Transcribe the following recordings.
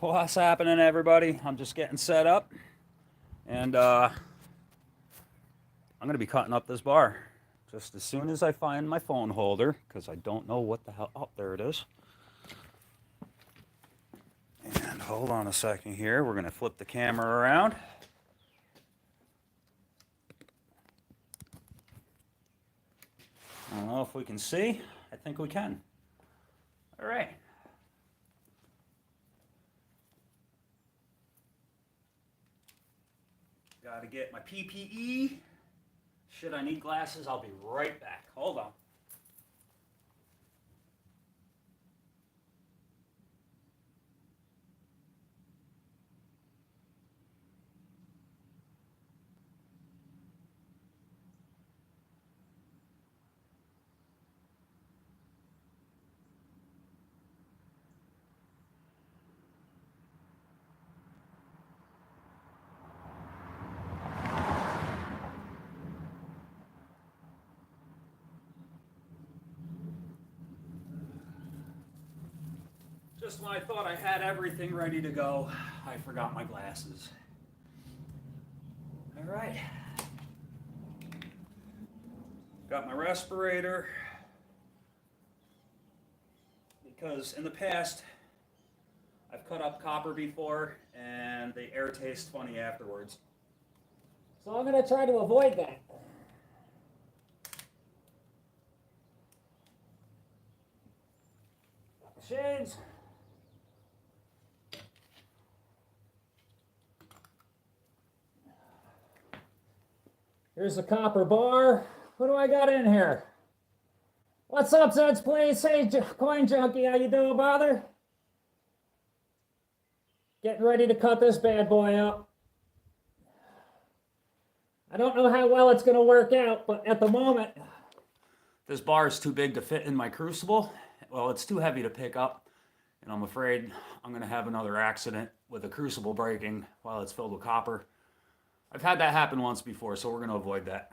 What's happening, everybody? I'm just getting set up, and I'm going to be cutting up this bar just as soon as I find my phone holder, because I don't know what the hell. Oh, there it is. And hold on a second here. We're going to flip the camera around. I don't know if we can see. I think we can. All right. Got to get my PPE. Should I need glasses, I'll be right back. Hold on. Just when I thought I had everything ready to go, I forgot my glasses. All right. Got my respirator, because in the past I've cut up copper before and the air tastes funny afterwards. So I'm going to try to avoid that. Shades. Here's the copper bar. What do I got in here? What's up, Zed's Place? Hey, Coin Junkie, how you doing, brother? Getting ready to cut this bad boy up. I don't know how well it's going to work out, but at the moment, this bar is too big to fit in my crucible. Well, it's too heavy to pick up, and I'm afraid I'm going to have another accident with the crucible breaking while it's filled with copper. I've had that happen once before, so we're going to avoid that.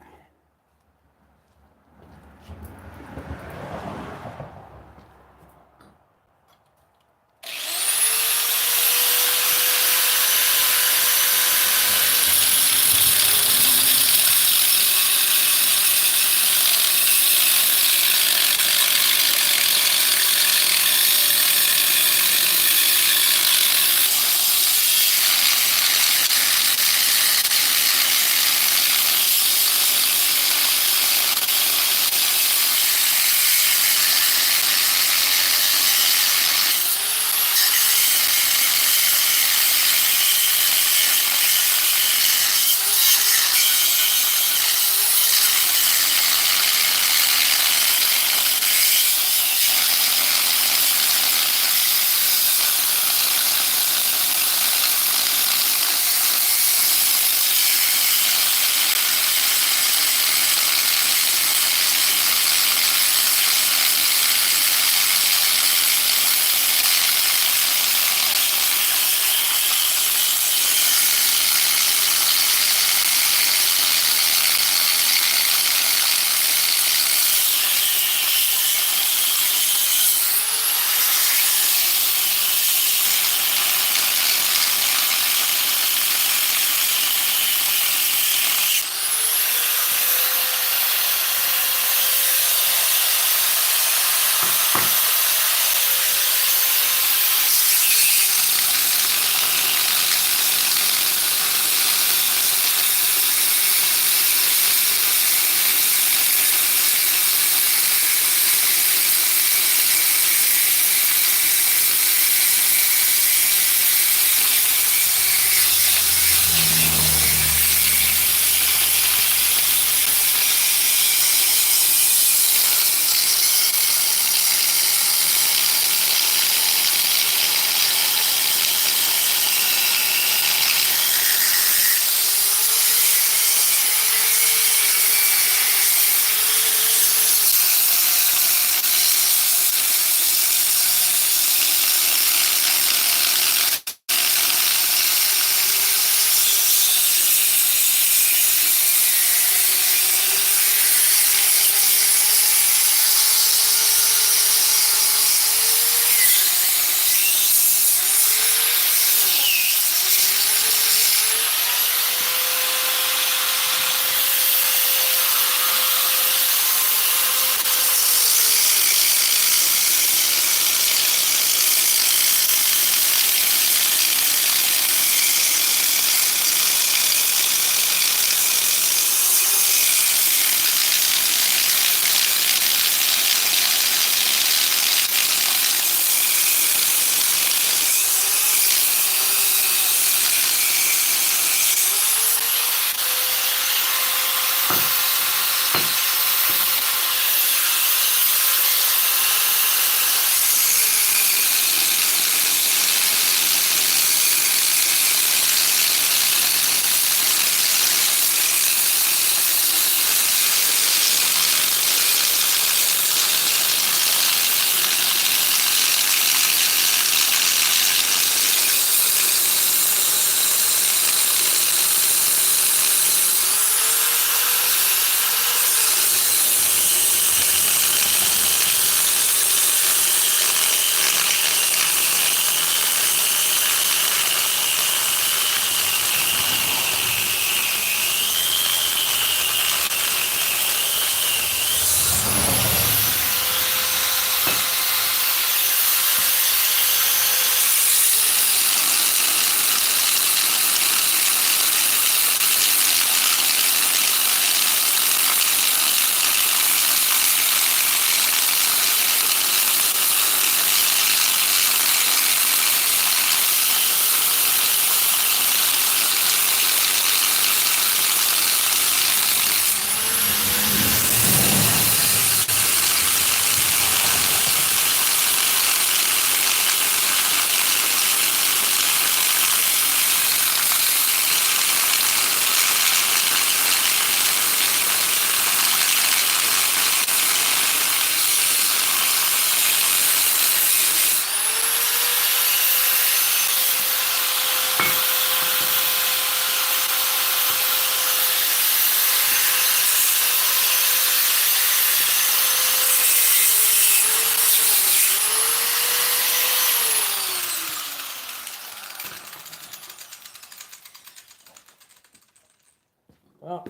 Well,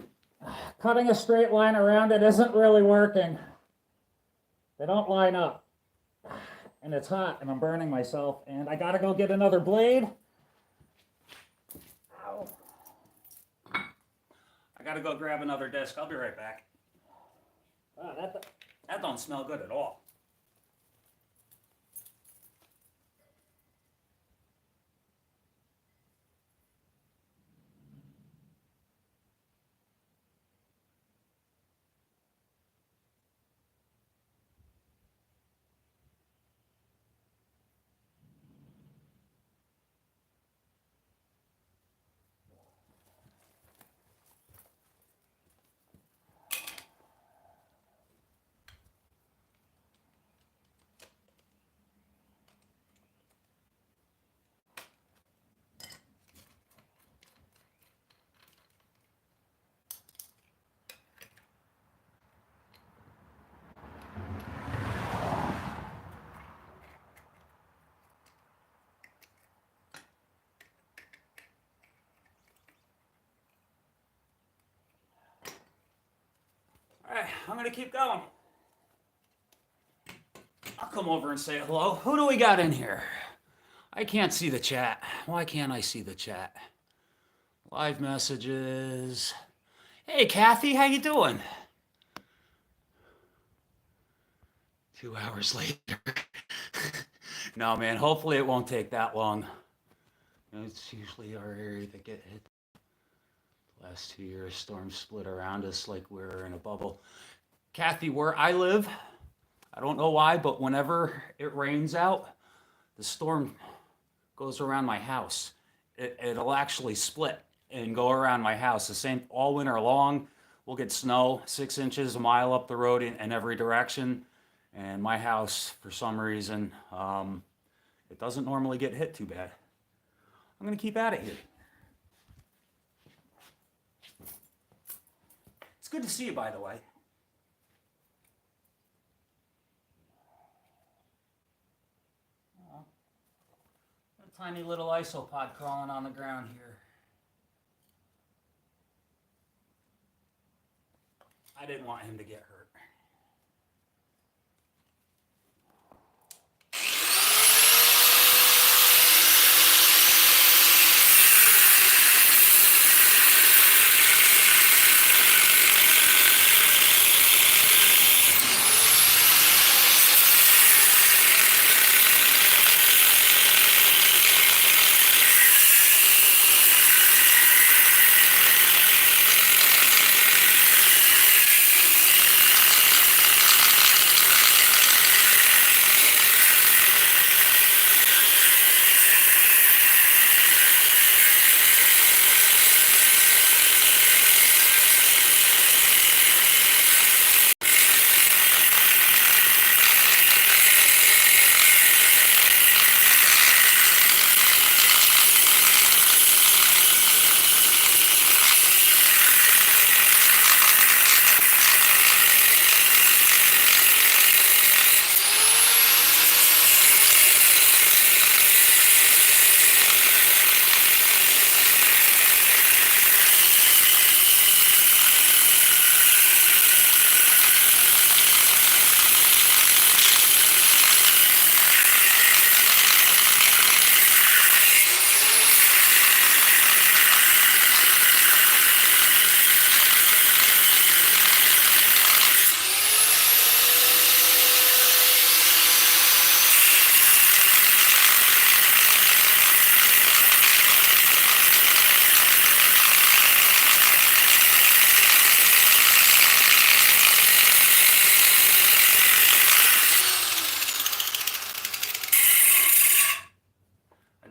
cutting a straight line around it isn't really working. They don't line up. And it's hot and I'm burning myself and I gotta go get another blade. Ow. I gotta go grab another disc. I'll be right back. Wow, that don't smell good at all. Alright, I'm gonna keep going. I'll come over and say hello. Who do we got in here? I can't see the chat. Why can't I see the chat? Live messages. Hey, Kathy, how you doing? 2 hours later. No, man, hopefully it won't take that long. It's usually our area that get hit. The last 2 years, storms split around us like we're in a bubble. Kathy, where I live, I don't know why, but whenever it rains out, the storm goes around my house. It'll actually split and go around my house. The same all winter long. We'll get snow 6 inches a mile up the road in every direction. And my house, for some reason, it doesn't normally get hit too bad. I'm going to keep at it here. It's good to see you, by the way. A tiny little isopod crawling on the ground here. I didn't want him to get hurt.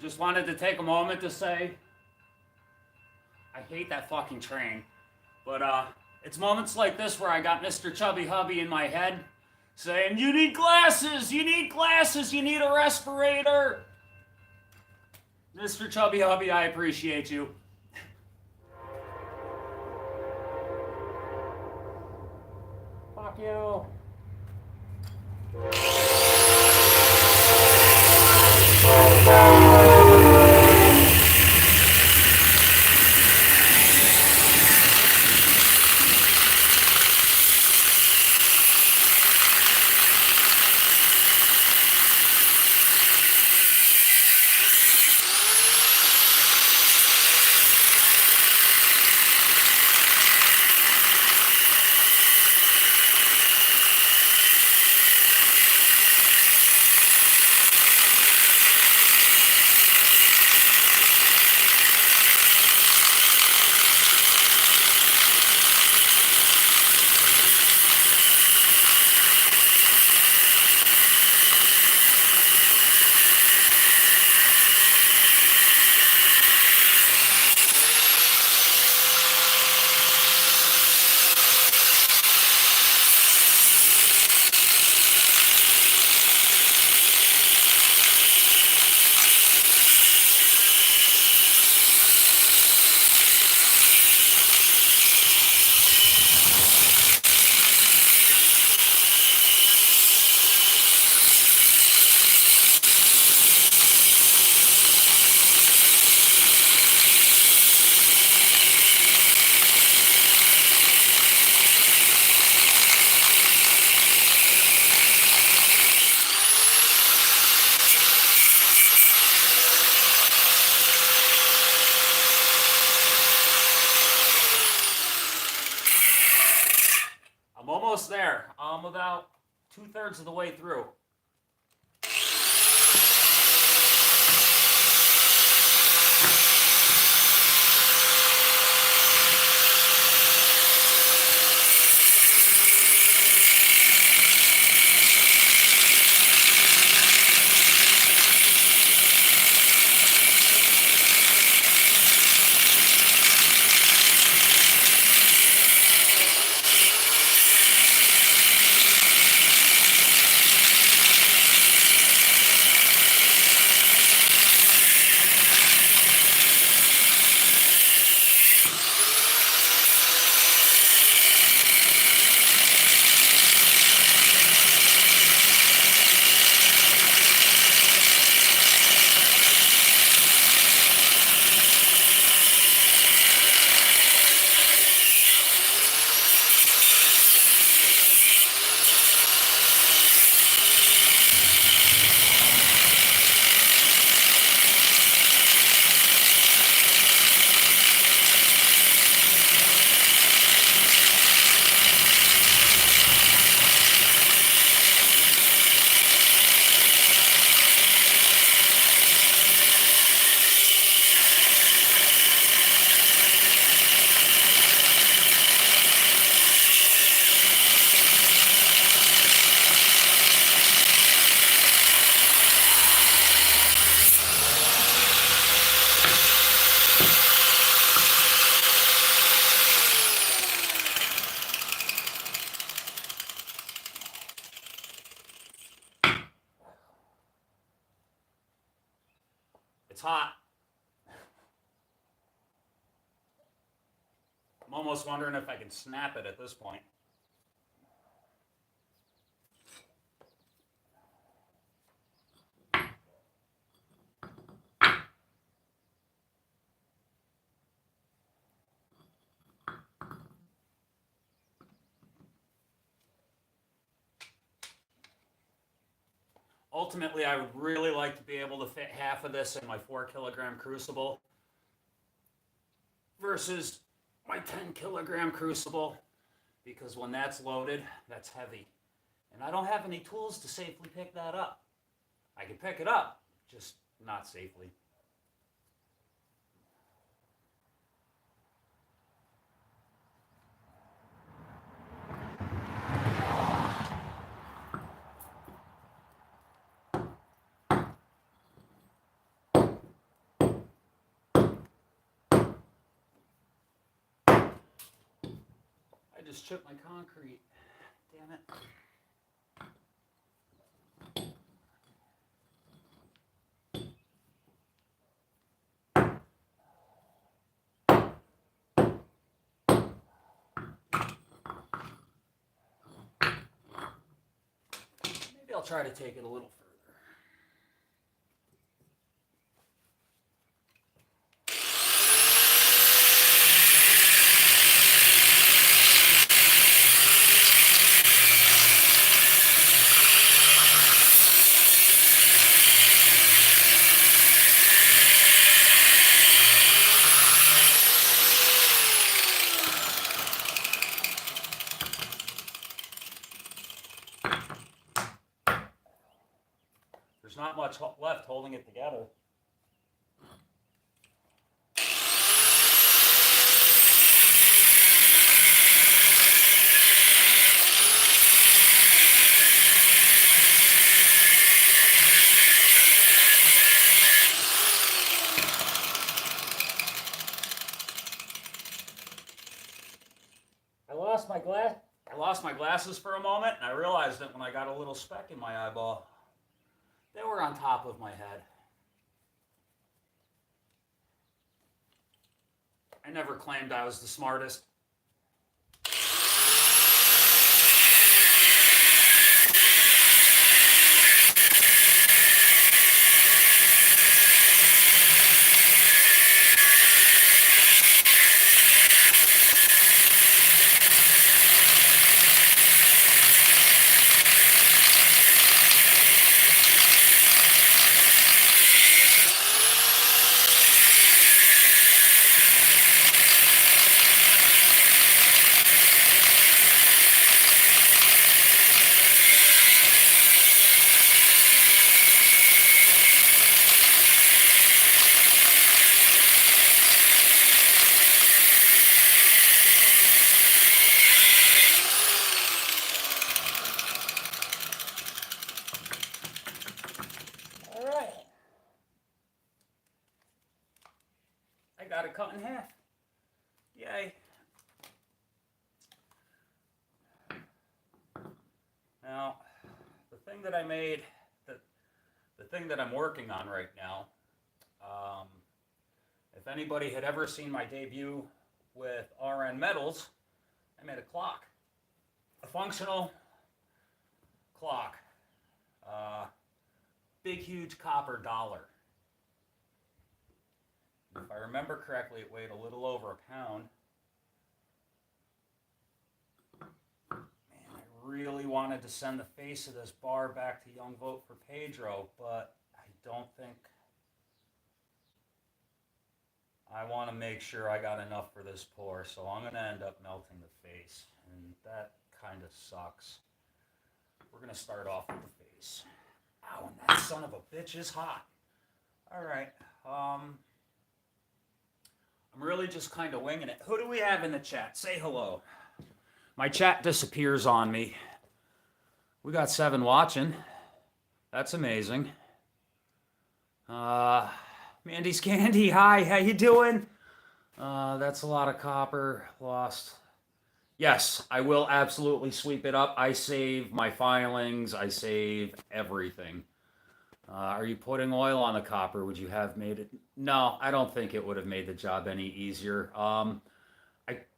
Just wanted to take a moment to say I hate that fucking train, but it's moments like this where I got Mr. Chubby Hubby in my head saying, you need glasses, you need glasses, you need a respirator. Mr. Chubby Hubby, I appreciate you. Fuck you. almost there. I'm about 2/3 of the way through. It's hot. I'm almost wondering if I can snap it at this point. Ultimately, I would really like to be able to fit half of this in my 4-kilogram crucible versus my 10-kilogram crucible, because when that's loaded, that's heavy. And I don't have any tools to safely pick that up. I can pick it up, just not safely. I just chipped my concrete. Damn it. Maybe I'll try to take it a little further. There's not much left holding it together. I lost my glasses for a moment, and I realized that when I got a little speck in my eyeball. They were on top of my head. I never claimed I was the smartest. got it cut in half. Yay. Now, the thing that I made, the thing that I'm working on right now, if anybody had ever seen my debut with RN Metals, I made a clock. A functional clock. Big, huge copper dollar. If I remember correctly, it weighed a little over a pound. Man, I really wanted to send the face of this bar back to Young Vote for Pedro, but I don't think... I want to make sure I got enough for this pour, so I'm going to end up melting the face, and that kind of sucks. We're going to start off with the face. Ow, and that son of a bitch is hot. All right. I'm really just kind of winging it. Who do we have in the chat? Say hello. My chat disappears on me. We got 7 watching. That's amazing. Mandy's Candy, hi, how you doing? That's a lot of copper lost. Yes, I will absolutely sweep it up. I save my filings. I save everything. Are you putting oil on the copper? Would you have made it? No, I don't think it would have made the job any easier. I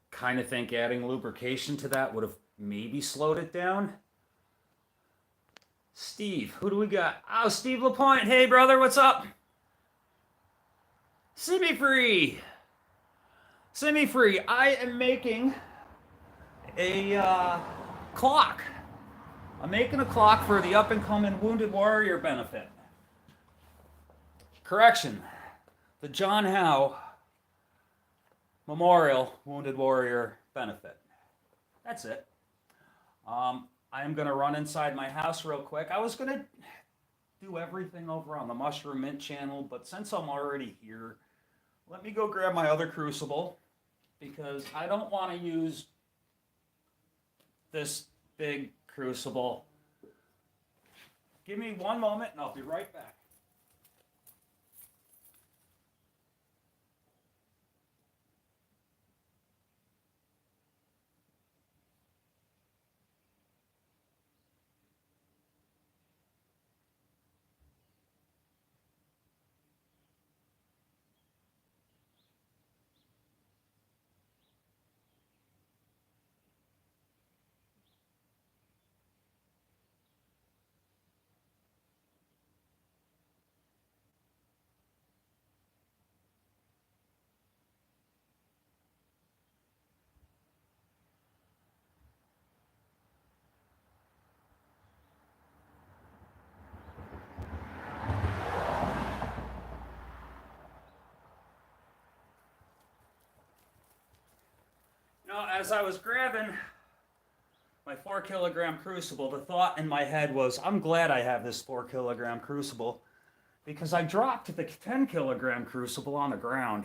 kind of think adding lubrication to that would have maybe slowed it down. Steve, who do we got? Oh, Steve LaPointe. Hey, brother, what's up? Semi-free. Semi-free. I am making a clock. I'm making a clock for the up-and-coming Wounded Warrior benefit. Correction. The John Howe Memorial Wounded Warrior benefit. That's it. I am going to run inside my house real quick. I was going to do everything over on the Mushroom Mint channel, but since I'm already here, let me go grab my other crucible, because I don't want to use this big crucible. Give me one moment and I'll be right back. Now, as I was grabbing my 4-kilogram crucible, the thought in my head was, I'm glad I have this 4-kilogram crucible, because I dropped the 10-kilogram crucible on the ground,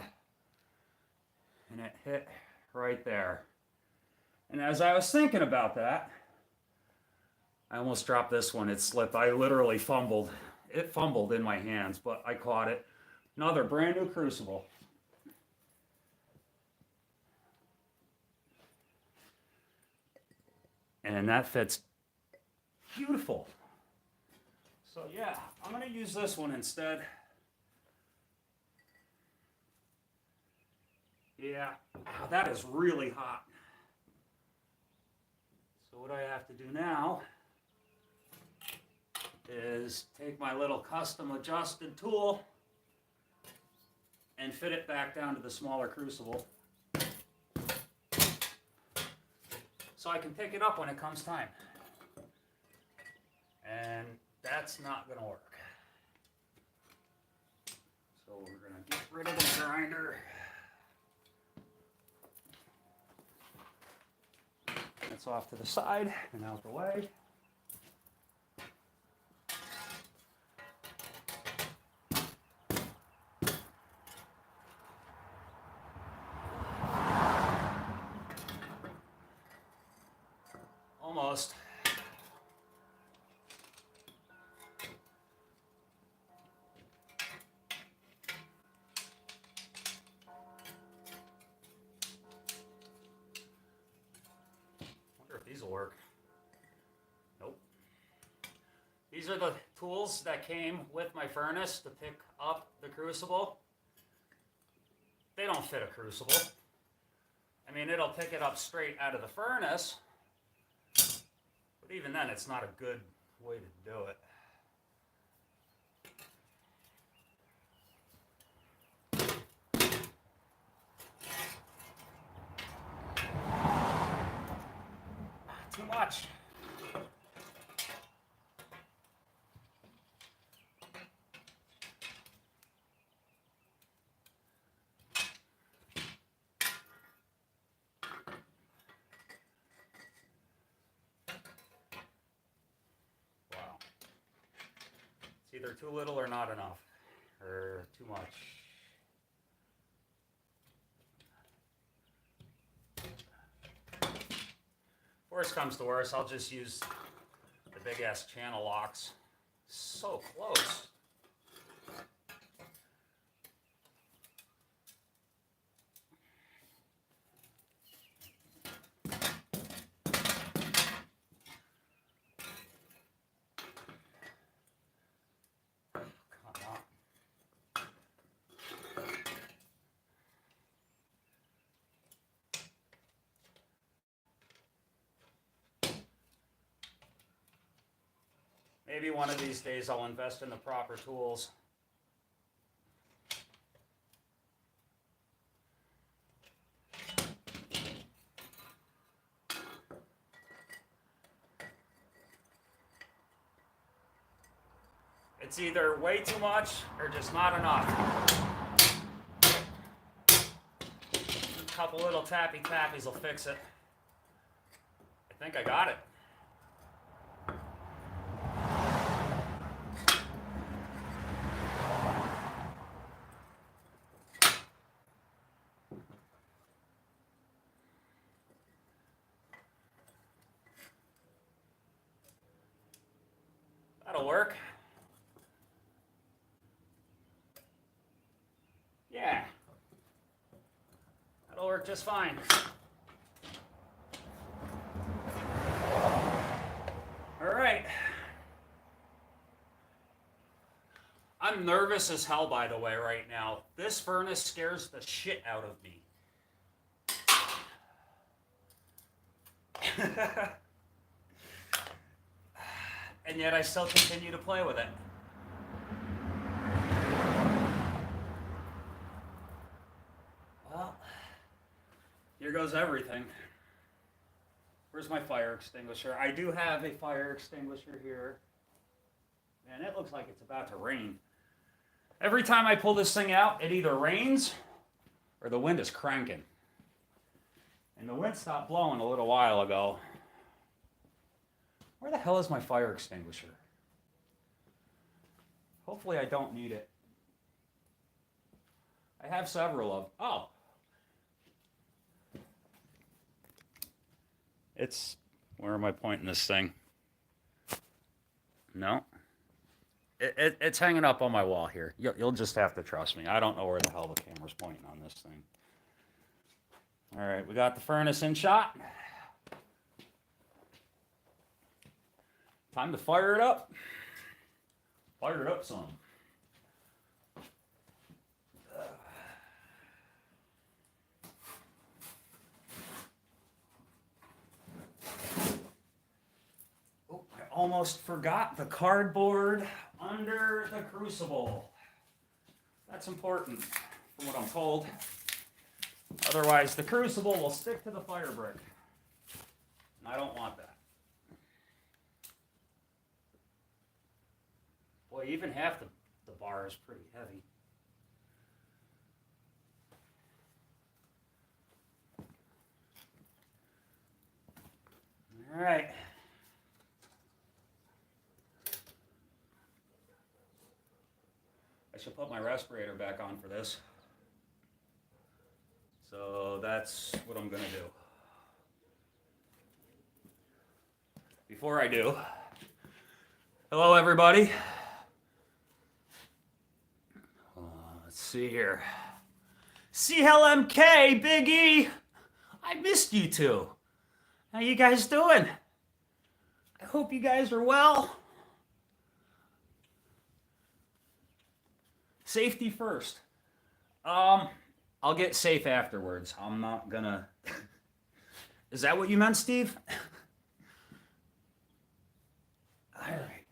and it hit right there. And as I was thinking about that, I almost dropped this one. It slipped. I literally fumbled. It fumbled in my hands, but I caught it. Another brand new crucible. And that fits beautiful. So yeah, I'm going to use this one instead. Yeah, that is really hot. So what I have to do now is take my little custom adjusted tool and fit it back down to the smaller crucible, so I can pick it up when it comes time. And that's not going to work. So we're going to get rid of the grinder. That's off to the side and out the way. Almost. tools that came with my furnace to pick up the crucible, they don't fit a crucible. I mean, it'll pick it up straight out of the furnace, but even then, it's not a good way to do it. Too much. Wow. It's either too little or not enough, or too much. Worst comes to worst, I'll just use the big ass channel locks. So close. Come on. Maybe one of these days I'll invest in the proper tools. It's either way too much or just not enough. A couple little tappy tappies will fix it. I think I got it. That'll work. Yeah. That'll work just fine. All right. I'm nervous as hell, by the way, right now. This furnace scares the shit out of me. And yet I still continue to play with it. Well, here goes everything. Where's my fire extinguisher? I do have a fire extinguisher here. Man, it looks like it's about to rain. Every time I pull this thing out, it either rains or the wind is cranking. And the wind stopped blowing a little while ago. Where the hell is my fire extinguisher? Hopefully I don't need it. I have several of them. Oh. Where am I pointing this thing? No. It's hanging up on my wall here. You'll just have to trust me. I don't know where the hell the camera's pointing on this thing. All right, we got the furnace in shot. Time to fire it up. Fire it up some. Oh, I almost forgot the cardboard under the crucible. That's important from what I'm told. Otherwise, the crucible will stick to the fire brick. And I don't want that. Boy, even half the bar is pretty heavy. All right. I should put my respirator back on for this. So that's what I'm going to do. Before I do, hello everybody. Let's see here. CLMK, Big E. I missed you two. How you guys doing? I hope you guys are well. Safety first. I'll get safe afterwards. I'm not gonna. Is that what you meant, Steve? All right.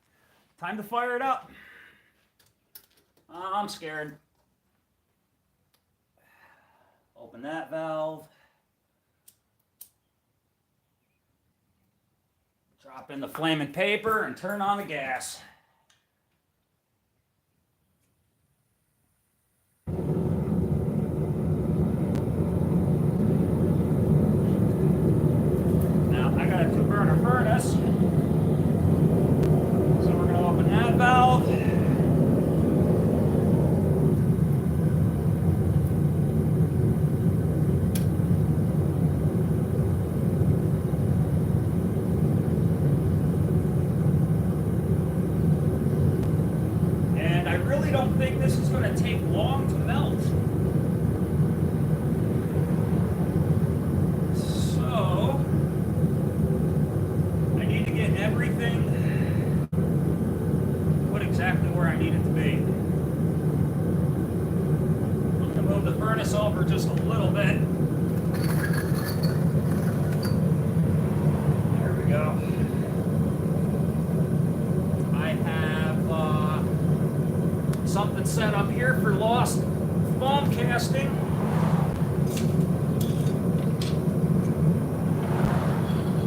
Time to fire it up. I'm scared. Open that valve. Drop in the flaming paper and turn on the gas. Now I got a 2-burner furnace. So we're going to open that valve. I really don't think this is going to take long to melt. So, I need to get everything put exactly where I need it to be. I'm going to move the furnace over just a little bit. There we go. Something set up here for lost foam casting.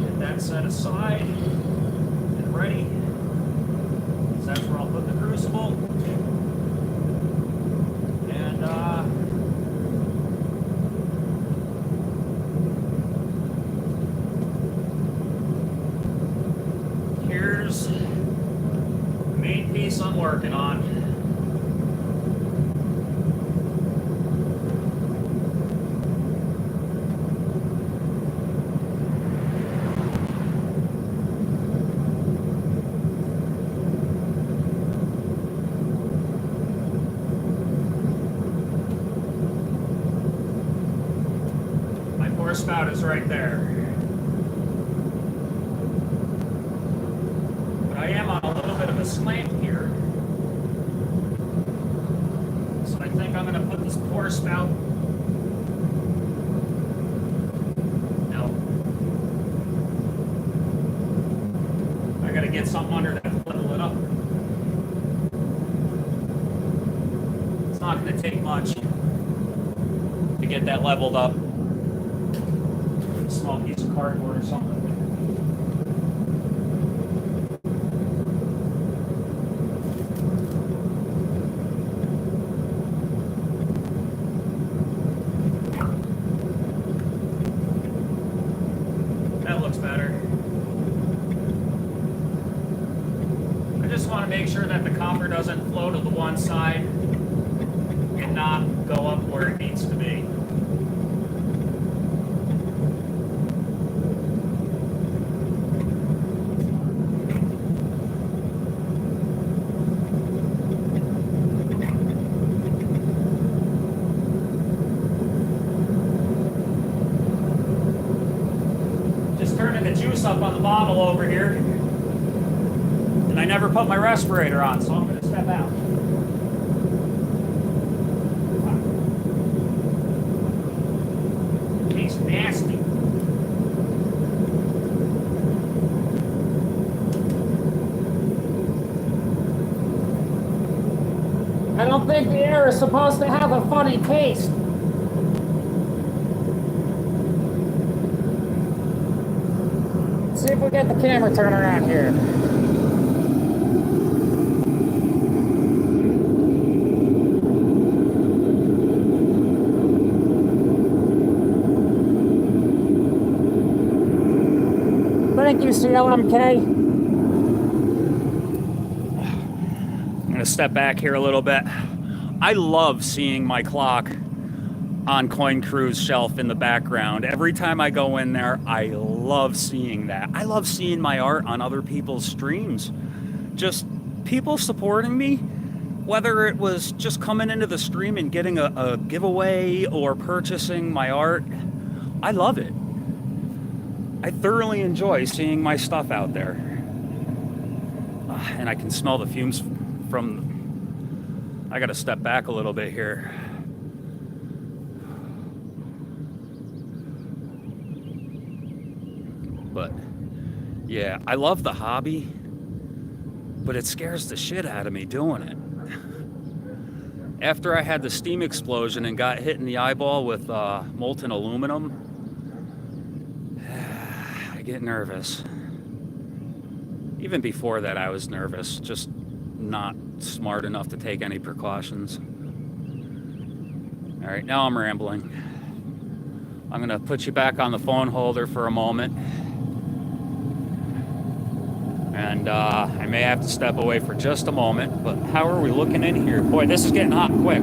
Get that set aside and ready. So that's where I'll put the crucible. And here's the main piece I'm working on. Spout is right there. But I am on a little bit of a slant here. So I think I'm going to put this pour spout. No. I got to get something under that to level it up. It's not going to take much to get that leveled up. Small piece of cardboard or something. That looks better. I just want to make sure that the copper doesn't flow to the one side and not go up where it needs to be. Up on the bottle over here, and I never put my respirator on, so I'm going to step out. Tastes nasty. I don't think the air is supposed to have a funny taste. See if we get the camera turned around here. Thank you, CLMK. I'm going to step back here a little bit. I love seeing my clock on Coin Crew's shelf in the background. Every time I go in there, I love seeing that. I love seeing my art on other people's streams. Just people supporting me, whether it was just coming into the stream and getting a giveaway or purchasing my art. I love it. I thoroughly enjoy seeing my stuff out there. And I can smell the fumes from I gotta step back a little bit here. But yeah, I love the hobby, but it scares the shit out of me doing it. After I had the steam explosion and got hit in the eyeball with molten aluminum, I get nervous. Even before that, I was nervous, just not smart enough to take any precautions. All right, now I'm rambling. I'm gonna put you back on the phone holder for a moment. And I may have to step away for just a moment, but how are we looking in here? Boy, this is getting hot quick.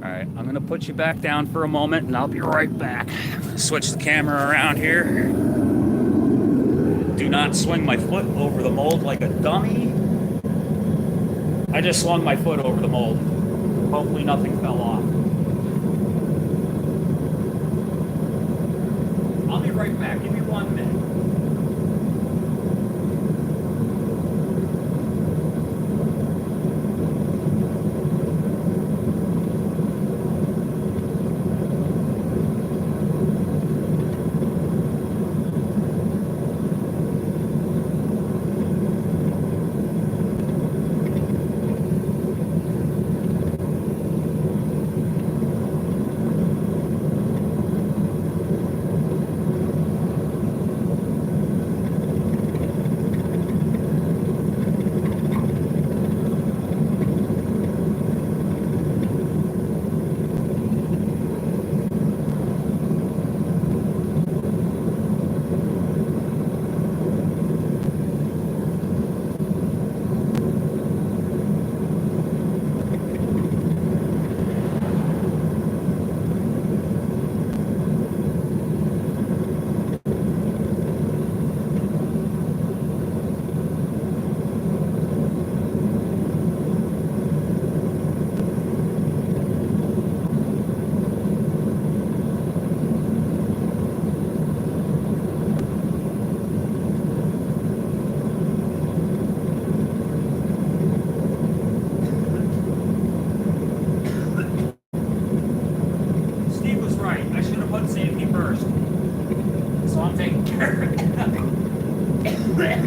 All right, I'm gonna put you back down for a moment and I'll be right back. Switch the camera around here. Do not swing my foot over the mold like a dummy. I just swung my foot over the mold. Hopefully nothing fell off. I'll be right back. Give me 1 minute.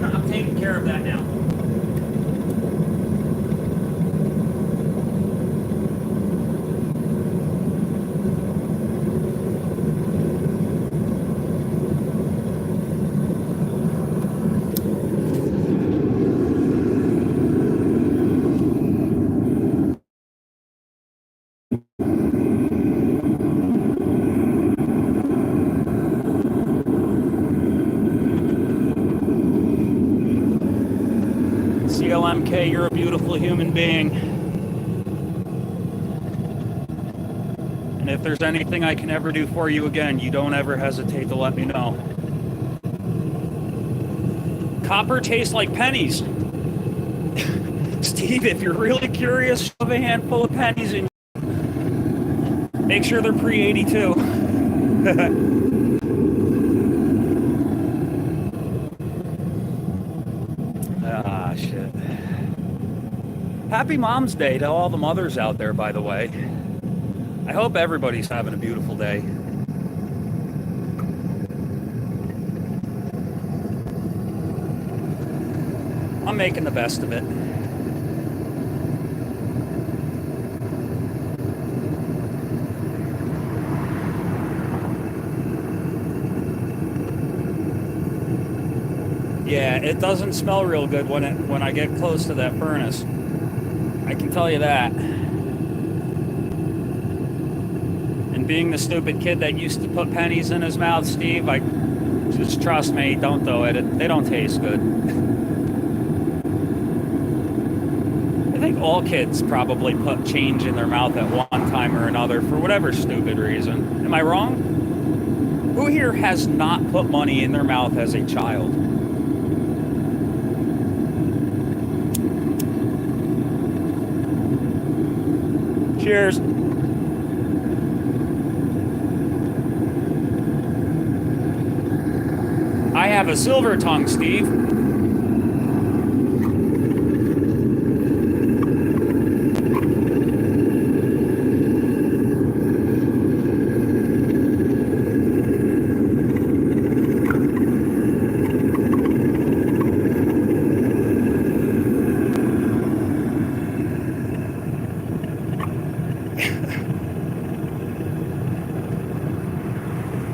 I'm taking care of that now. CLMK, you're a beautiful human being. And if there's anything I can ever do for you again, you don't ever hesitate to let me know. Copper tastes like pennies. Steve, if you're really curious, shove a handful of pennies in. Make sure they're pre-82. Ah, shit. Happy Mom's Day to all the mothers out there, by the way. I hope everybody's having a beautiful day. I'm making the best of it. Yeah, it doesn't smell real good when I get close to that furnace. I can tell you that. And being the stupid kid that used to put pennies in his mouth, Steve, just trust me, don't do it. They don't taste good. I think all kids probably put change in their mouth at one time or another for whatever stupid reason. Am I wrong? Who here has not put money in their mouth as a child? Cheers. have a silver tongue, Steve.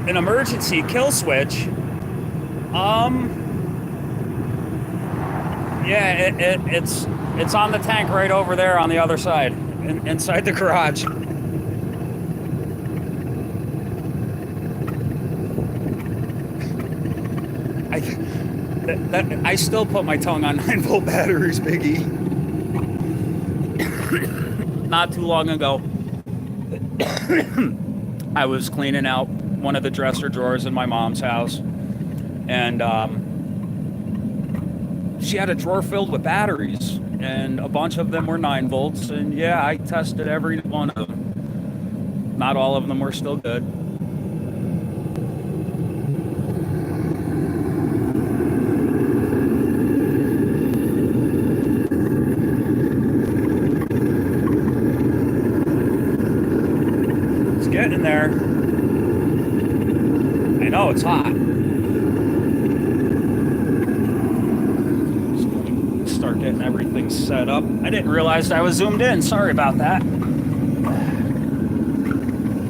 An emergency kill switch. Yeah, it's on the tank right over there on the other side, inside the garage. I still put my tongue on 9-volt batteries, Biggie. Not too long ago, I was cleaning out one of the dresser drawers in my mom's house, and she had a drawer filled with batteries, and a bunch of them were 9 volts, and yeah, I tested every one of them. Not all of them were still good. It's getting there. I know it's hot. Start getting everything set up. I didn't realize I was zoomed in. Sorry about that.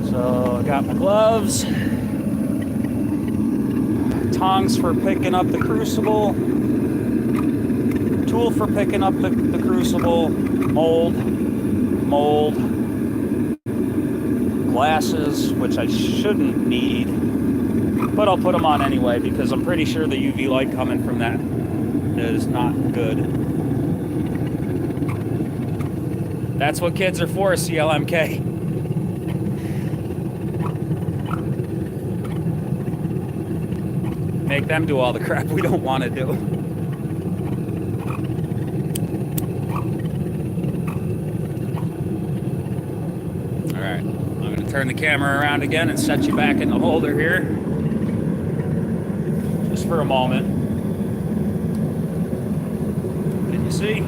So I got my gloves, tongs for picking up the crucible, tool for picking up the crucible, mold, glasses, which I shouldn't need, but I'll put them on anyway because I'm pretty sure the UV light coming from that is not good. That's what kids are for, CLMK. Make them do all the crap we don't want to do. Alright, I'm going to turn the camera around again and set you back in the holder here. Just for a moment. Can you see?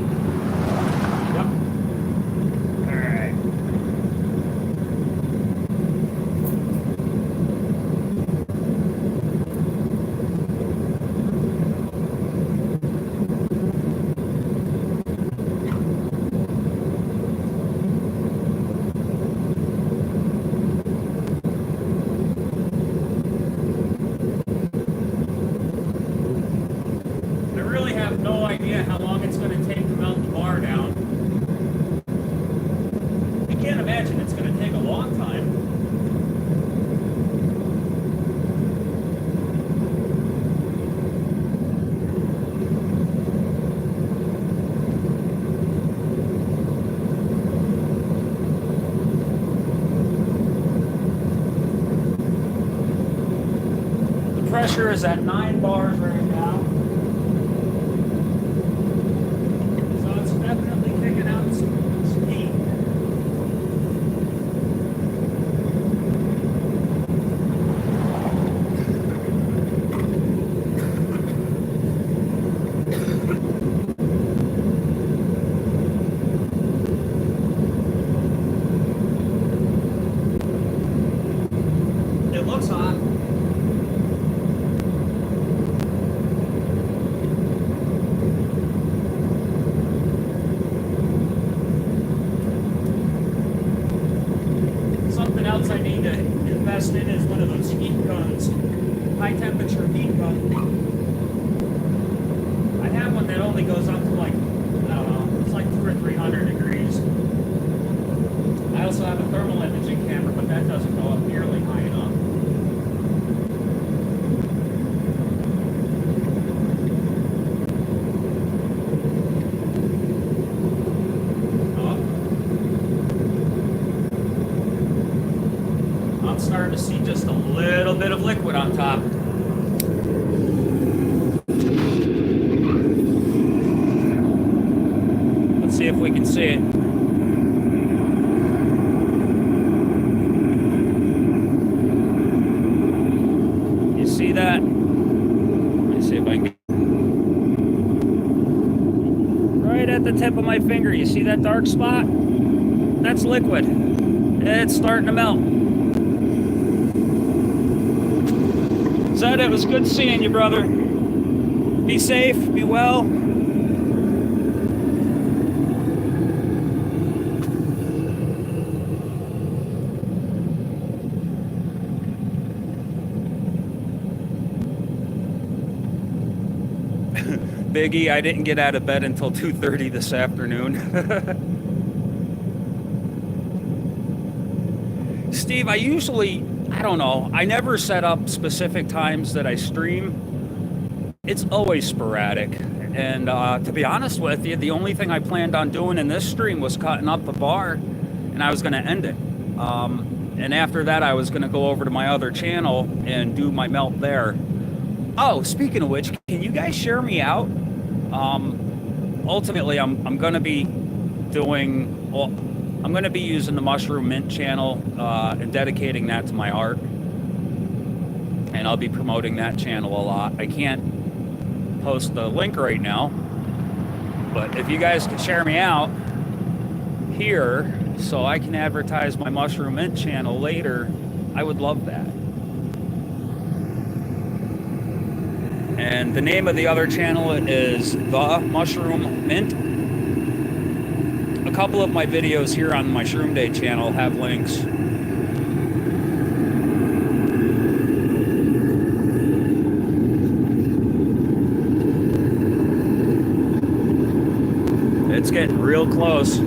How long it's going to take to melt the bar down. I can't imagine it's going to take a long time. The pressure is at 9 bars right now. else I need to invest in is one of those heat guns, high temperature heat gun. I have one that only goes up to like, I don't know, it's like 200 or 300 degrees. I also have a thermal imaging camera, but that doesn't go up nearly high enough. Starting to see just a little bit of liquid on top. Let's see if we can see it. You see that? I can get right at the tip of my finger. You see that dark spot? That's liquid. It's starting to melt. Zed, it was good seeing you, brother. Be safe, be well. Biggie, I didn't get out of bed until 2:30 this afternoon. Steve, I don't know, I never set up specific times that I stream. It's always sporadic. And to be honest with you, the only thing I planned on doing in this stream was cutting up the bar, and I was going to end it. And after that, I was going to go over to my other channel and do my melt there. Oh, speaking of which, can you guys share me out? Ultimately, I'm going to be doing, well, I'm going to be using the Mushroom Mint channel and dedicating that to my art. And I'll be promoting that channel a lot. I can't post the link right now, but if you guys could share me out here so I can advertise my Mushroom Mint channel later, I would love that. And the name of the other channel is The Mushroom Mint. A couple of my videos here on my Shroom Day channel have links. It's getting real close.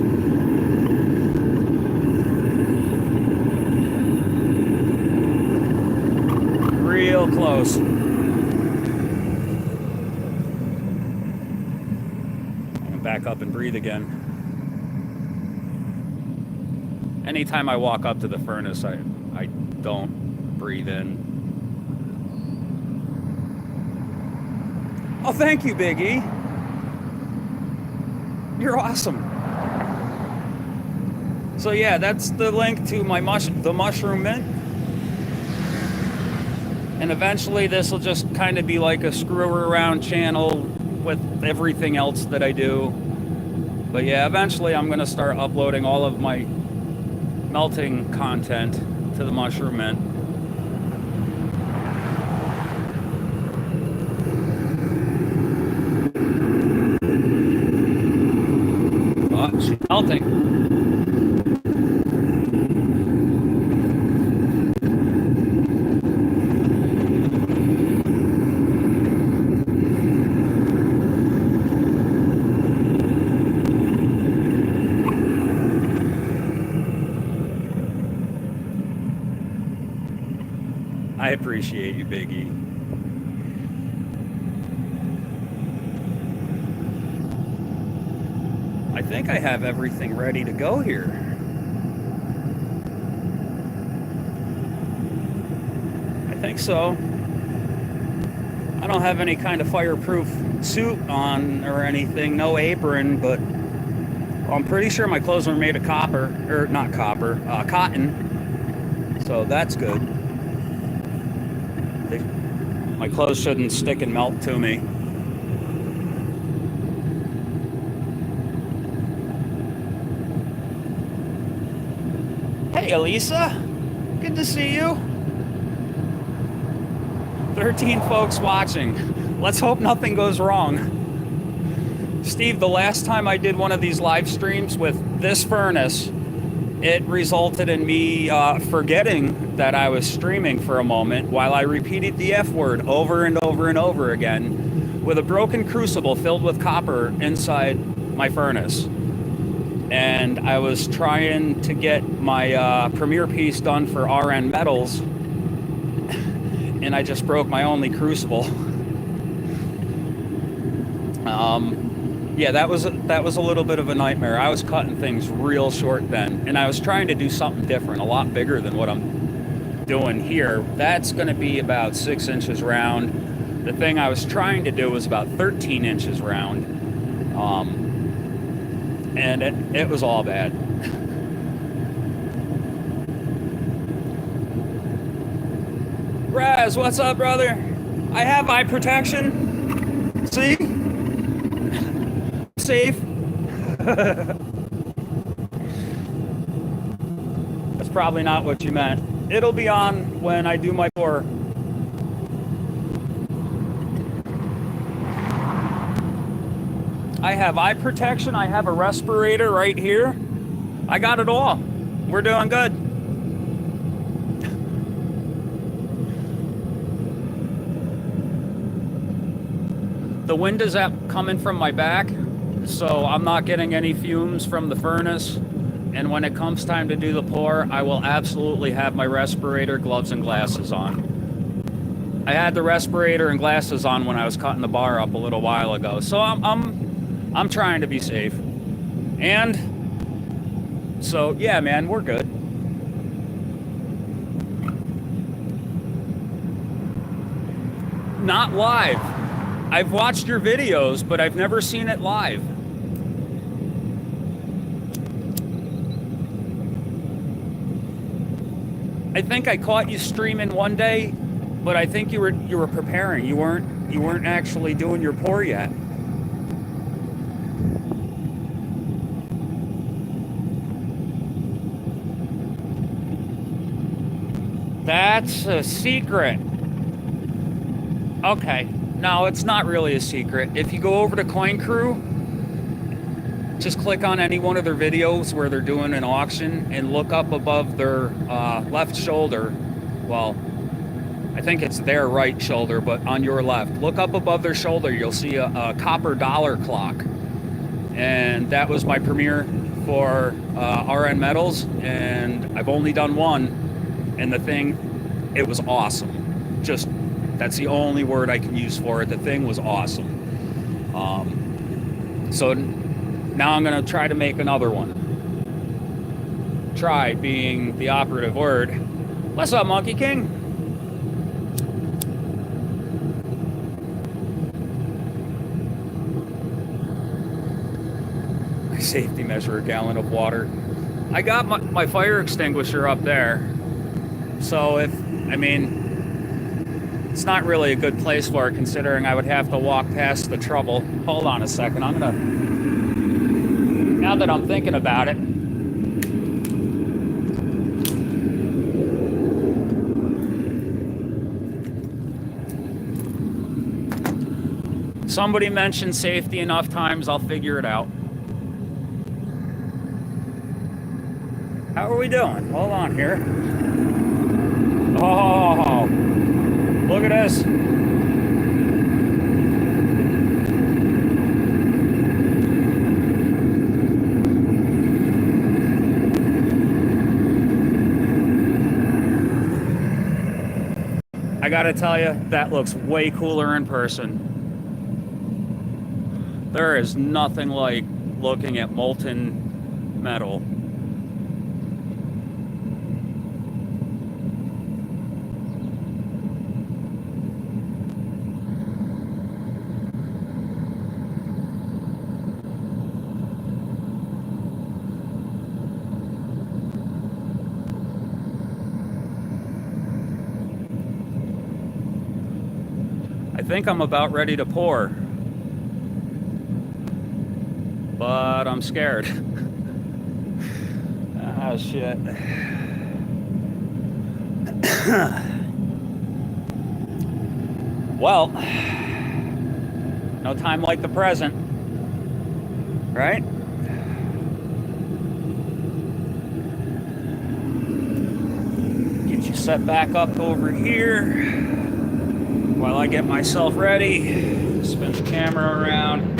Real close. Back up and breathe again. Anytime I walk up to the furnace, I don't breathe in. Oh, thank you, Big E. You're awesome. So yeah, that's the link to my the Mushroom Mint. And eventually this will just kind of be like a screw around channel with everything else that I do. But yeah, eventually I'm going to start uploading all of my melting content to the Mushroom Mint. Oh, she's melting. I appreciate you, Biggie. I think I have everything ready to go here. I think so. I don't have any kind of fireproof suit on or anything, no apron, but I'm pretty sure my clothes were made of copper, or not copper, cotton. So that's good. My clothes shouldn't stick and melt to me. Hey, Elisa. Good to see you. 13 folks watching. Let's hope nothing goes wrong. Steve, the last time I did one of these live streams with this furnace, it resulted in me forgetting that I was streaming for a moment while I repeated the F word over and over and over again with a broken crucible filled with copper inside my furnace. And I was trying to get my premiere piece done for RN Metals, and I just broke my only crucible. Yeah, that was a little bit of a nightmare. I was cutting things real short then, and I was trying to do something different, a lot bigger than what I'm doing here. That's going to be about 6 inches round. The thing I was trying to do was about 13 inches round, and it was all bad. Raz, what's up, brother? I have eye protection. See? Safe. That's probably not what you meant. It'll be on when I do my tour. I have eye protection. I have a respirator right here. I got it all. We're doing good. The wind is coming from my back, so I'm not getting any fumes from the furnace. And when it comes time to do the pour, I will absolutely have my respirator, gloves, and glasses on. I had the respirator and glasses on when I was cutting the bar up a little while ago, so I'm trying to be safe. And so yeah, man, we're good. Not live. I've watched your videos, but I've never seen it live. I think I caught you streaming one day, but I think you were preparing. You weren't actually doing your pour yet. That's a secret. Okay. No, it's not really a secret. If you go over to Coin Crew, just click on any one of their videos where they're doing an auction and look up above their left shoulder. Well, I think it's their right shoulder, but on your left. Look up above their shoulder. You'll see a copper dollar clock. And that was my premiere for RN Metals, and I've only done one. And the thing, it was awesome. Just, that's the only word I can use for it. The thing was awesome. So now I'm going to try to make another one. Try being the operative word. What's up, Monkey King? My safety measure, a gallon of water. I got my fire extinguisher up there. So it's not really a good place for it, considering I would have to walk past the trouble. Hold on a second. Now that I'm thinking about it. Somebody mentioned safety enough times, I'll figure it out. How are we doing? Hold on here. Oh, look at this. I gotta tell you, that looks way cooler in person. There is nothing like looking at molten metal. I think I'm about ready to pour, but I'm scared. Oh shit. Well, no time like the present, right? Get you set back up over here. While I get myself ready, spin the camera around.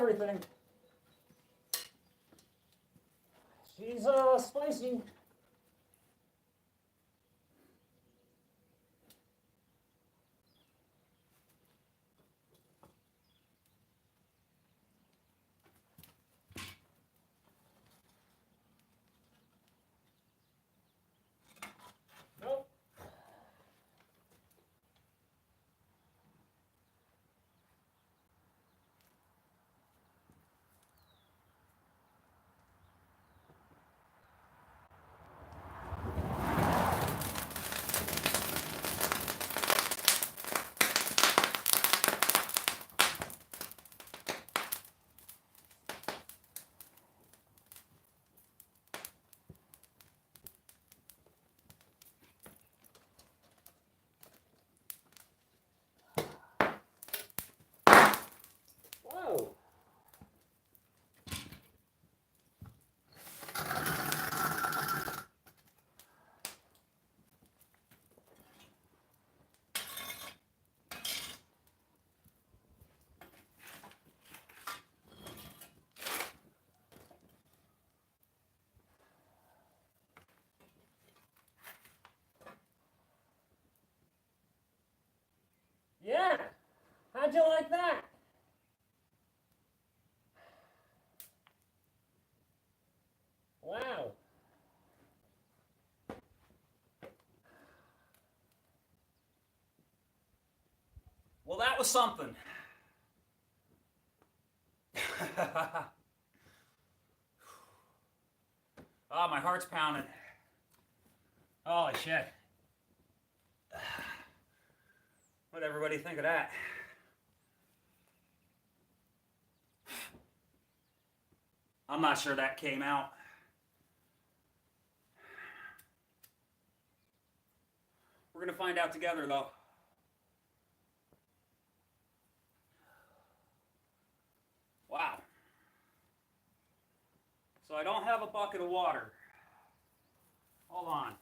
everything. She's spicy. Nope. Whoa. Yeah. How'd you like that? Wow. Well, that was something. Oh, my heart's pounding. Holy shit. What'd everybody think of that? I'm not sure that came out. We're going to find out together, though. Wow. So I don't have a bucket of water. Hold on.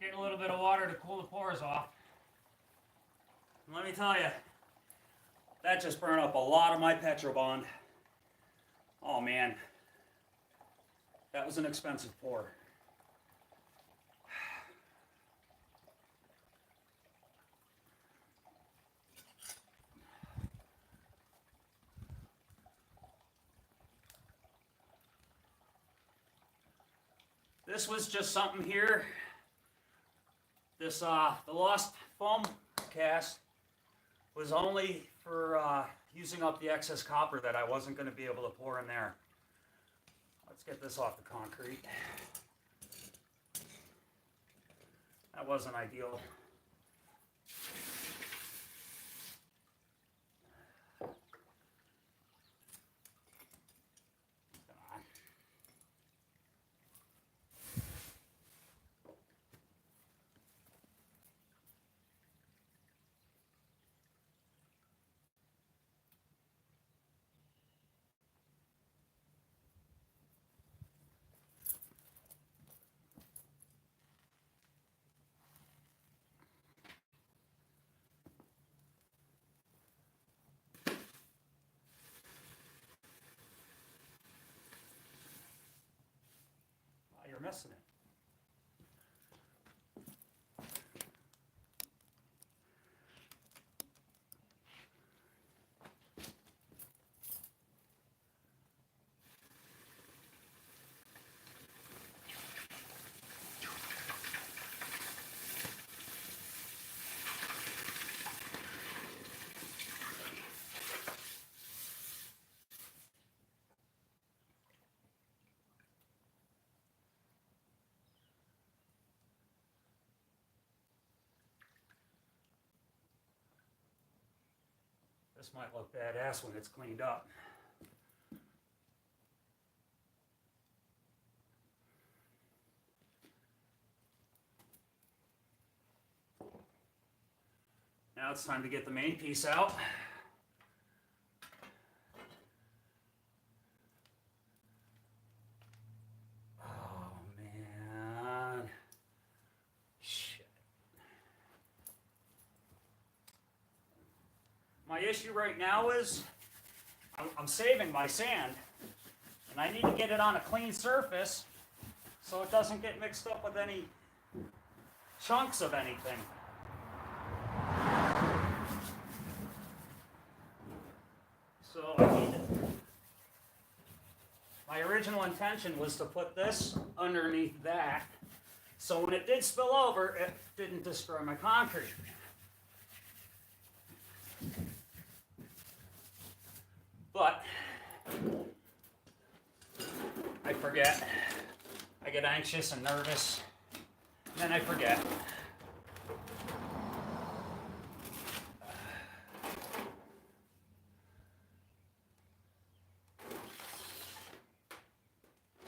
Getting a little bit of water to cool the pores off. And let me tell you, that just burned up a lot of my Petrobond. Oh man, that was an expensive pour. This was just something here. This, the Lost Foam cast was only for using up the excess copper that I wasn't going to be able to pour in there. Let's get this off the concrete. That wasn't ideal. You're missing it. This might look badass when it's cleaned up. Now it's time to get the main piece out. Oh man. Shit. My issue right now is I'm saving my sand, and I need to get it on a clean surface so it doesn't get mixed up with any chunks of anything. So my original intention was to put this underneath that, so when it did spill over, it didn't destroy my concrete. But I forget. I get anxious and nervous, and then I forget.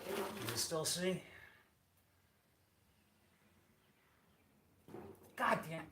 Can you still see? God damn.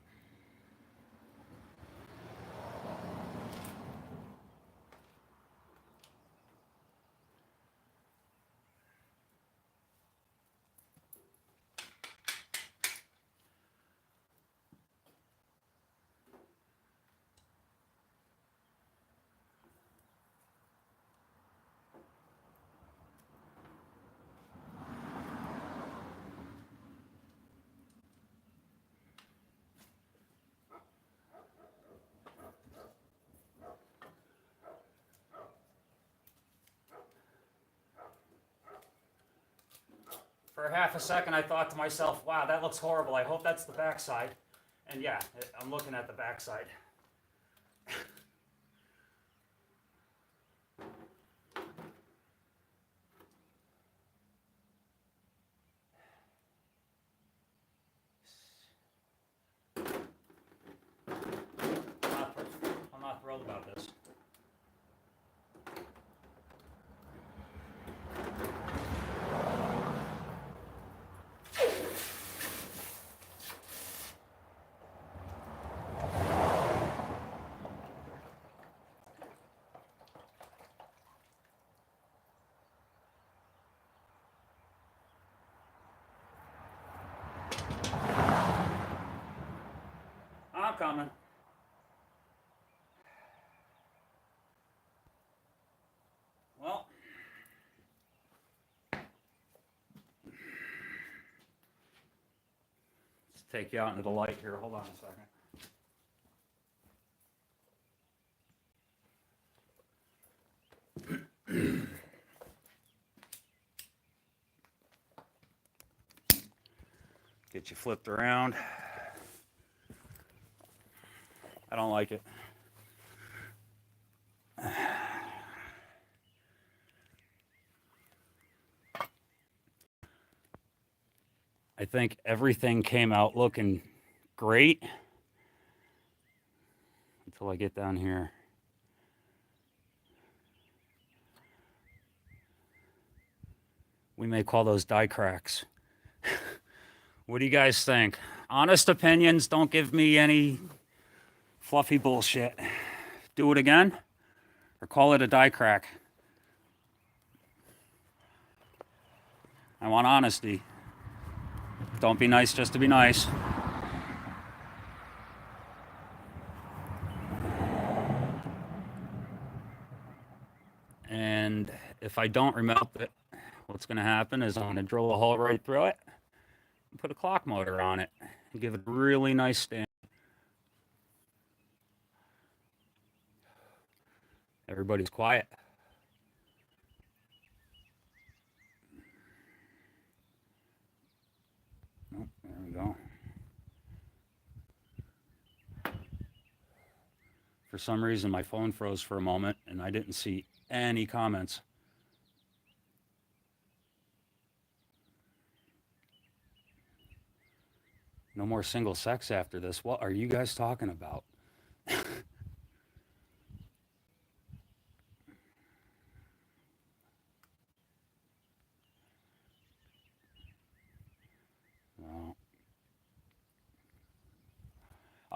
For half a second, I thought to myself, wow, that looks horrible. I hope that's the backside. And yeah, I'm looking at the backside. I'm not thrilled about this. I'm coming. Well, let's take you out into the light here. Hold on a second. Get you flipped around. I don't like it. I think everything came out looking great until I get down here. We may call those die cracks. What do you guys think? Honest opinions, don't give me any fluffy bullshit. Do it again or call it a die crack. I want honesty. Don't be nice just to be nice. And if I don't remelt it, what's going to happen is I'm going to drill a hole right through it and put a clock motor on it and give it a really nice stand. Everybody's quiet. Oh, there we go. For some reason, my phone froze for a moment and I didn't see any comments. No more single sex after this. What are you guys talking about?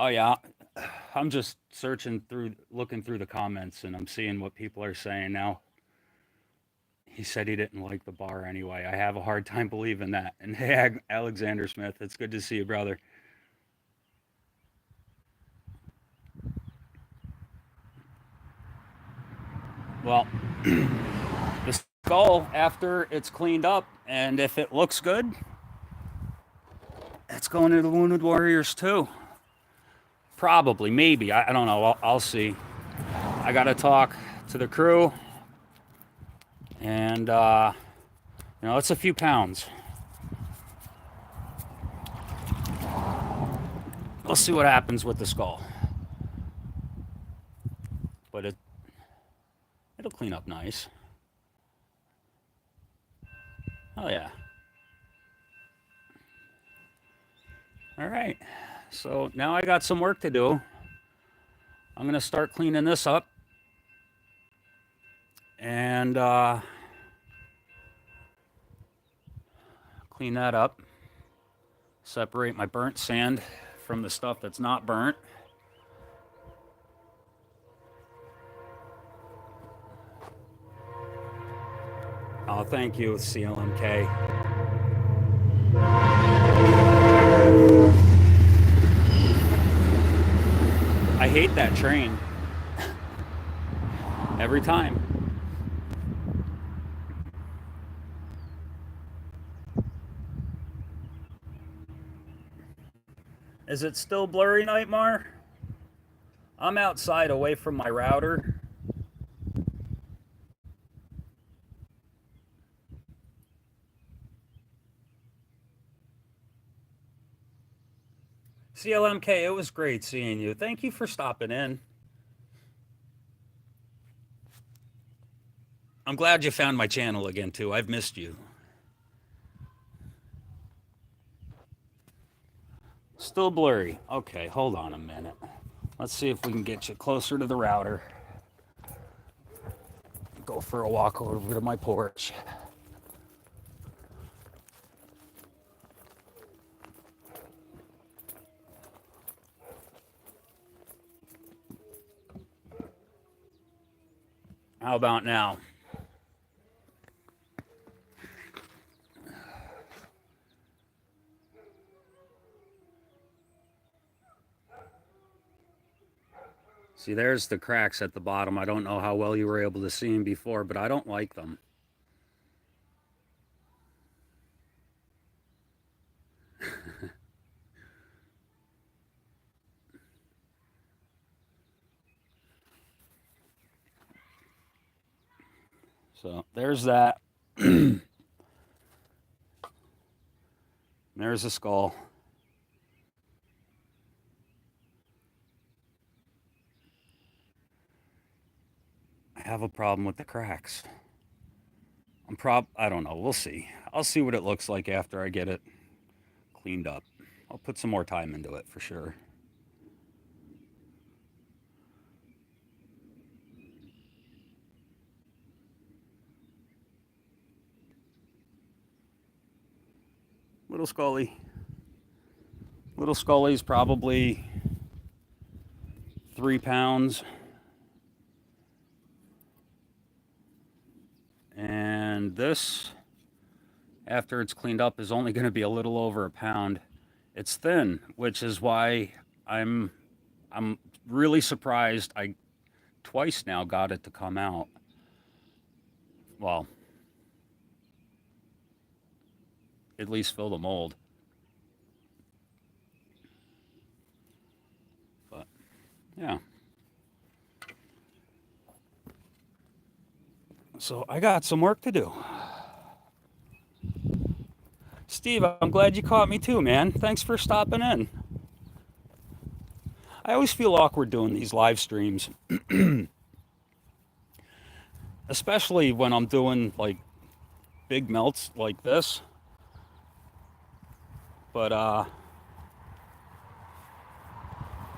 Oh yeah, I'm just looking through the comments, and I'm seeing what people are saying now. He said he didn't like the bar anyway. I have a hard time believing that. And hey, Alexander Smith, it's good to see you, brother. Well, the skull, after it's cleaned up, and if it looks good, it's going to the Wounded Warriors too. Probably, maybe. I don't know. I'll see. I got to talk to the crew, and it's a few pounds. We'll see what happens with the skull, but it'll clean up nice. Oh yeah. All right. So now I got some work to do. I'm gonna start cleaning this up, and clean that up. Separate my burnt sand from the stuff that's not burnt. Oh, thank you, CLMK. I hate that train. Every time. Is it still blurry, Nightmare? I'm outside away from my router. CLMK, it was great seeing you. Thank you for stopping in. I'm glad you found my channel again, too. I've missed you. Still blurry. Okay, hold on a minute. Let's see if we can get you closer to the router. Go for a walk over to my porch. How about now? See, there's the cracks at the bottom. I don't know how well you were able to see them before, but I don't like them. So there's that. There's a skull. I have a problem with the cracks. I don't know. We'll see. I'll see what it looks like after I get it cleaned up. I'll put some more time into it for sure. Little Scully. Little Scully's probably 3 pounds. And this, after it's cleaned up, is only going to be a little over a pound. It's thin, which is why I'm really surprised I twice now got it to come out. Well, at least fill the mold. But yeah. So I got some work to do. Steve, I'm glad you caught me too, man. Thanks for stopping in. I always feel awkward doing these live streams. Especially when I'm doing like big melts like this. But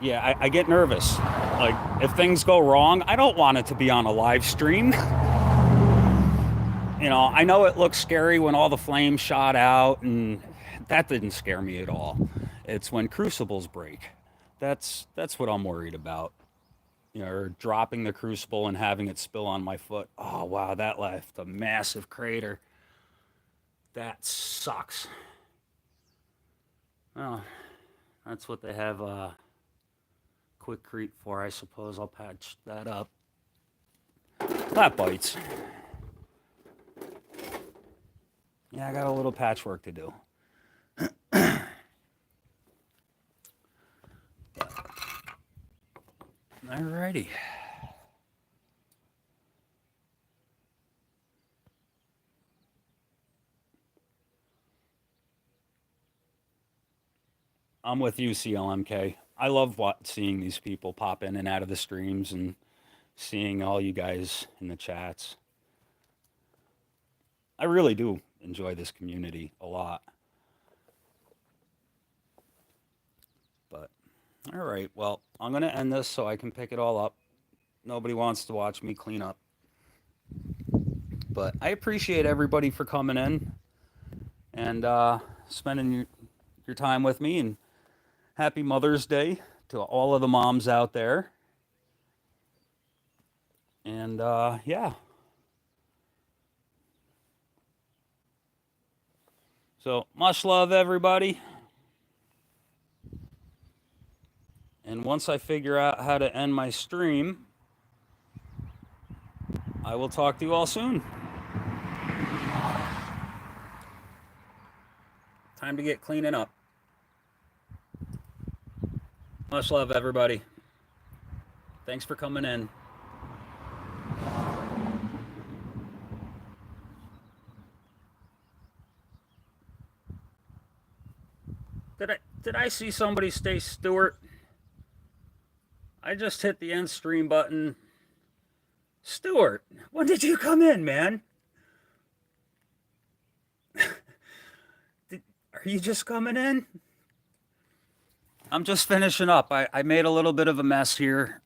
yeah, I get nervous. Like if things go wrong, I don't want it to be on a live stream. You know, I know it looks scary when all the flames shot out, and that didn't scare me at all. It's when crucibles break. That's what I'm worried about. Or dropping the crucible and having it spill on my foot. Oh wow, that left a massive crater. That sucks. Well, that's what they have Quickcrete for, I suppose. I'll patch that up. That bites. Yeah, I got a little patchwork to do. Alrighty. I'm with you, CLMK. I love seeing these people pop in and out of the streams and seeing all you guys in the chats. I really do enjoy this community a lot. But, all right, well, I'm going to end this so I can pick it all up. Nobody wants to watch me clean up. But I appreciate everybody for coming in and spending your time with me, and happy Mother's Day to all of the moms out there. And yeah. So much love, everybody. And once I figure out how to end my stream, I will talk to you all soon. Time to get cleaning up. Much love, everybody. Thanks for coming in. Did I see somebody say Stuart? I just hit the end stream button. Stuart, when did you come in, man? Are you just coming in? I'm just finishing up. I made a little bit of a mess here.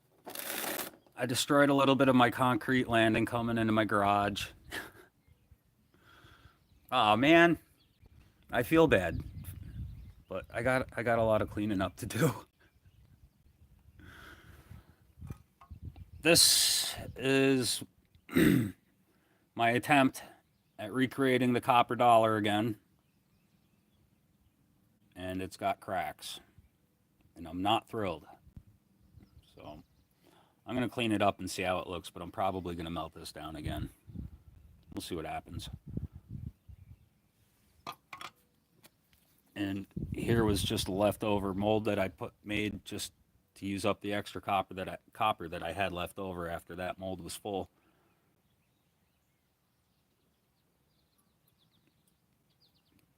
I destroyed a little bit of my concrete landing coming into my garage. Oh man, I feel bad, but I got a lot of cleaning up to do. This is my attempt at recreating the copper dollar again, and it's got cracks, and I'm not thrilled. So I'm going to clean it up and see how it looks, but I'm probably going to melt this down again. We'll see what happens. And here was just leftover mold that I made just to use up the extra copper that I had left over after that mold was full.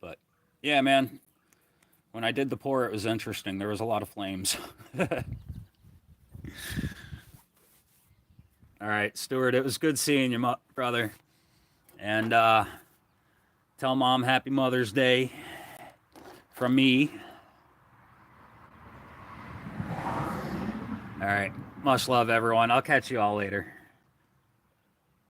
But yeah, man, when I did the pour, it was interesting. There was a lot of flames. All right, Stuart, it was good seeing you, brother. And tell Mom happy Mother's Day from me. All right, much love, everyone. I'll catch you all later.